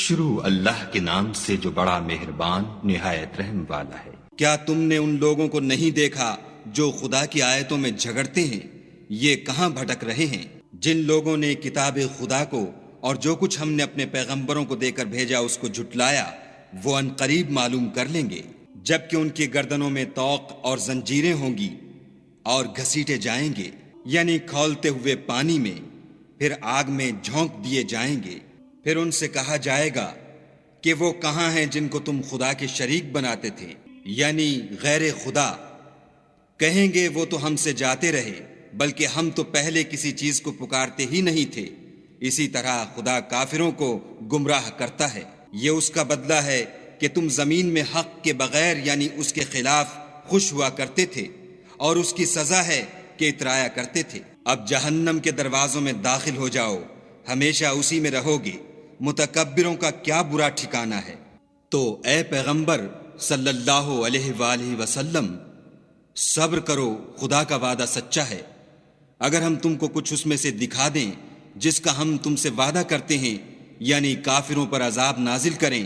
شروع اللہ کے نام سے جو بڑا مہربان نہایت رحم والا ہے۔ کیا تم نے ان لوگوں کو نہیں دیکھا جو خدا کی آیتوں میں جھگڑتے ہیں؟ یہ کہاں بھٹک رہے ہیں؟ جن لوگوں نے کتاب خدا کو اور جو کچھ ہم نے اپنے پیغمبروں کو دے کر بھیجا اس کو جھٹلایا، وہ ان قریب معلوم کر لیں گے، جبکہ ان کی گردنوں میں طوق اور زنجیریں ہوں گی اور گھسیٹے جائیں گے، یعنی کھولتے ہوئے پانی میں، پھر آگ میں جھونک دیے جائیں گے۔ پھر ان سے کہا جائے گا کہ وہ کہاں ہیں جن کو تم خدا کے شریک بناتے تھے، یعنی غیر خدا؟ کہیں گے وہ تو ہم سے جاتے رہے، بلکہ ہم تو پہلے کسی چیز کو پکارتے ہی نہیں تھے۔ اسی طرح خدا کافروں کو گمراہ کرتا ہے۔ یہ اس کا بدلہ ہے کہ تم زمین میں حق کے بغیر یعنی اس کے خلاف خوش ہوا کرتے تھے، اور اس کی سزا ہے کہ اترایا کرتے تھے۔ اب جہنم کے دروازوں میں داخل ہو جاؤ، ہمیشہ اسی میں رہو گے، متکبروں کا کیا برا ٹھکانہ ہے۔ تو اے پیغمبر صلی اللہ علیہ وآلہ وسلم، صبر کرو، خدا کا وعدہ سچا ہے۔ اگر ہم تم کو کچھ اس میں سے دکھا دیں جس کا ہم تم سے وعدہ کرتے ہیں، یعنی کافروں پر عذاب نازل کریں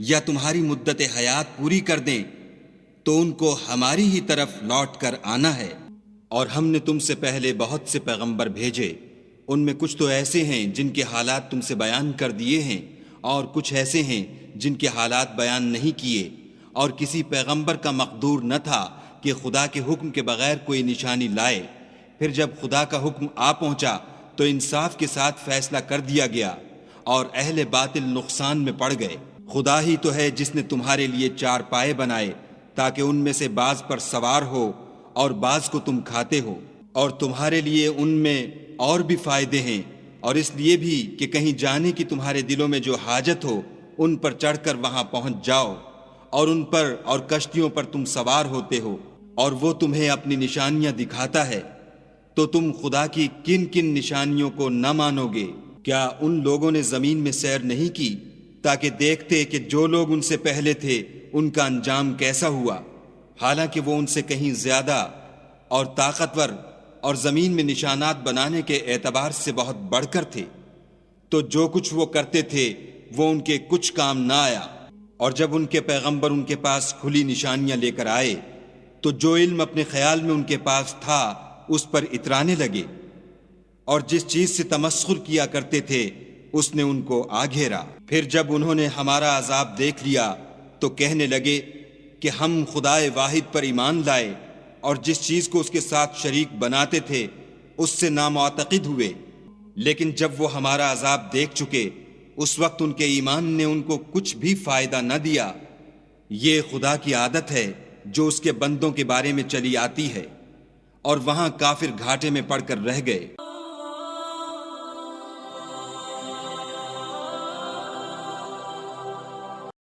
یا تمہاری مدت حیات پوری کر دیں، تو ان کو ہماری ہی طرف لوٹ کر آنا ہے۔ اور ہم نے تم سے پہلے بہت سے پیغمبر بھیجے، ان میں کچھ تو ایسے ہیں جن کے حالات تم سے بیان کر دیے ہیں، اور کچھ ایسے ہیں جن کے حالات بیان نہیں کیے، اور کسی پیغمبر کا مقدور نہ تھا کہ خدا کے حکم کے بغیر کوئی نشانی لائے۔ پھر جب خدا کا حکم آ پہنچا تو انصاف کے ساتھ فیصلہ کر دیا گیا، اور اہل باطل نقصان میں پڑ گئے۔ خدا ہی تو ہے جس نے تمہارے لیے چار پائے بنائے تاکہ ان میں سے بعض پر سوار ہو اور بعض کو تم کھاتے ہو، اور تمہارے لیے ان میں اور بھی فائدے ہیں، اور اس لیے بھی کہ کہیں جانے کی تمہارے دلوں میں جو حاجت ہو ان پر چڑھ کر وہاں پہنچ جاؤ، اور ان پر اور کشتیوں پر تم سوار ہوتے ہو، اور وہ تمہیں اپنی نشانیاں دکھاتا ہے، تو تم خدا کی کن کن نشانیوں کو نہ مانو گے؟ کیا ان لوگوں نے زمین میں سیر نہیں کی تاکہ دیکھتے کہ جو لوگ ان سے پہلے تھے ان کا انجام کیسا ہوا، حالانکہ وہ ان سے کہیں زیادہ اور طاقتور اور زمین میں نشانات بنانے کے اعتبار سے بہت بڑھ کر تھے؟ تو جو کچھ وہ کرتے تھے وہ ان کے کچھ کام نہ آیا۔ اور جب ان کے پیغمبر ان کے پاس کھلی نشانیاں لے کر آئے تو جو علم اپنے خیال میں ان کے پاس تھا اس پر اترانے لگے، اور جس چیز سے تمسخر کیا کرتے تھے اس نے ان کو آ گھیرا۔ پھر جب انہوں نے ہمارا عذاب دیکھ لیا تو کہنے لگے کہ ہم خدائے واحد پر ایمان لائے، اور جس چیز کو اس کے ساتھ شریک بناتے تھے اس سے نامعتقد ہوئے۔ لیکن جب وہ ہمارا عذاب دیکھ چکے اس وقت ان کے ایمان نے ان کو کچھ بھی فائدہ نہ دیا۔ یہ خدا کی عادت ہے جو اس کے بندوں کے بارے میں چلی آتی ہے، اور وہاں کافر گھاٹے میں پڑ کر رہ گئے۔